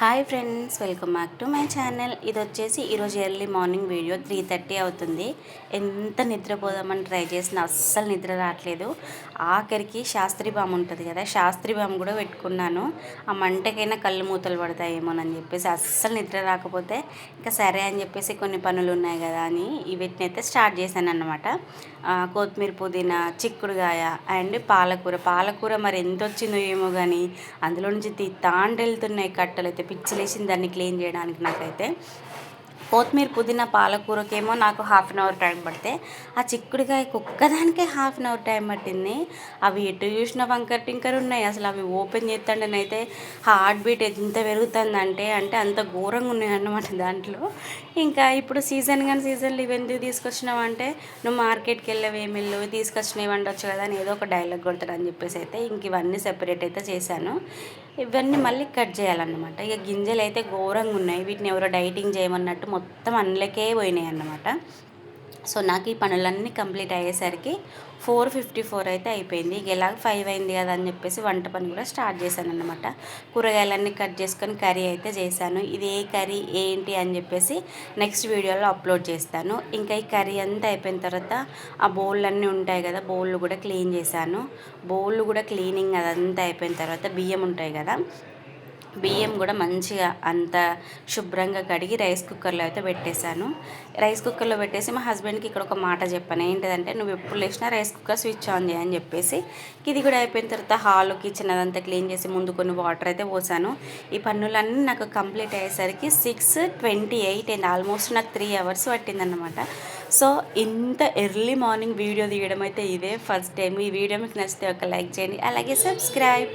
Hi friends, welcome back to my channel. ఇది వచ్చేసి ఈరోజు ఎర్లీ మార్నింగ్ వీడియో 3:30 అవుతుంది. ఎంత నిద్రపోదామని ట్రై చేసినా అస్సలు నిద్ర రావట్లేదు. ఆఖరికి శాస్త్రీ బామ్ ఉంటుంది కదా, శాస్త్రీ బామ్ కూడా పెట్టుకున్నాను. ఆ మంటకైనా కళ్ళు మూతలు పడతాయేమోనని చెప్పేసి అస్సలు నిద్ర రాకపోతే ఇంకా సరే అని చెప్పేసి కొన్ని పనులు ఉన్నాయి కదా అని వీటిని అయితే స్టార్ట్ చేశాను అన్నమాట. కొత్తిమీర, పుదీనా, చిక్కుడుగాయ అండ్ పాలకూర మరి ఎంత వచ్చిందో ఏమో కానీ అందులో నుంచి తాండెళ్తున్నాయి కట్టలు. అయితే పిచ్చిలేసింది దాన్ని క్లీన్ చేయడానికి. నాకైతే కొత్తిమీర, పుదీనా, పాలకూరకేమో నాకు 1/2 అవర్ టైం పడితే ఆ చిక్కుడుకాయకు ఒక్కదానికే 1/2 అవర్ టైం పట్టింది. అవి ఎటు చూసిన వంకర టింకర్ ఉన్నాయి. అసలు అవి ఓపెన్ చేస్తుండేనైతే హార్ట్ బీట్ ఎంత పెరుగుతుందంటే అంత ఘోరంగా ఉన్నాయి అన్నమాట దాంట్లో. ఇంకా ఇప్పుడు సీజన్లు ఇవెందుకు తీసుకొచ్చినావు అంటే, నువ్వు మార్కెట్కి వెళ్ళవి ఏమి వెళ్ళవు, తీసుకొచ్చినవి వండొచ్చు కదా అని ఏదో ఒక డైలాగ్ కొడతాడు అని చెప్పేసి అయితే ఇంక ఇవన్నీ సెపరేట్ అయితే చేశాను. ఇవన్నీ మళ్ళీ కట్ చేయాలన్నమాట. ఇక గింజలు అయితే ఘోరంగా ఉన్నాయి. వీటిని ఎవరో డైటింగ్ చేయమన్నట్టు మొత్తం అందులోకే పోయినాయి అన్నమాట. సో నాకు ఈ పనులన్నీ కంప్లీట్ అయ్యేసరికి 4:54 అయితే అయిపోయింది. ఇక ఎలాగ 5 అయింది కదా అని చెప్పేసి వంట పని కూడా స్టార్ట్ చేశాను అన్నమాట. కూరగాయలన్నీ కట్ చేసుకొని కర్రీ అయితే చేశాను. ఇది ఏ కర్రీ ఏంటి అని చెప్పేసి నెక్స్ట్ వీడియోలో అప్లోడ్ చేస్తాను. ఇంకా ఈ కర్రీ అంతా అయిపోయిన తర్వాత ఆ బౌళ్ళు అన్నీ ఉంటాయి కదా, బౌళ్ళు కూడా క్లీన్ చేశాను. బౌళ్ళు కూడా క్లీనింగ్ అదంతా అయిపోయిన తర్వాత బియ్యం ఉంటాయి కదా, బియ్యం కూడా మంచిగా అంత శుభ్రంగా కడిగి రైస్ కుక్కర్లో అయితే పెట్టేశాను. రైస్ కుక్కర్లో పెట్టేసి మా హస్బెండ్కి ఇక్కడ ఒక మాట చెప్పాను. ఏంటిదంటే, నువ్వు ఎప్పుడు లేచినా రైస్ కుక్కర్ స్విచ్ ఆన్ చేయని చెప్పేసి. ఇది కూడా అయిపోయిన తర్వాత హాల్ కిచెన్ అదంతా క్లీన్ చేసి ముందు కొన్ని వాటర్ అయితే పోసాను. ఈ పనులన్నీ నాకు కంప్లీట్ అయ్యేసరికి 6:28 అండ్ ఆల్మోస్ట్ నాకు 3 అవర్స్ పట్టిందన్నమాట. సో ఇంత ఎర్లీ మార్నింగ్ వీడియో తీయడం అయితే ఇదే ఫస్ట్ టైం. ఈ వీడియో మీకు నచ్చితే ఒక లైక్ చేయండి, అలాగే సబ్స్క్రైబ్.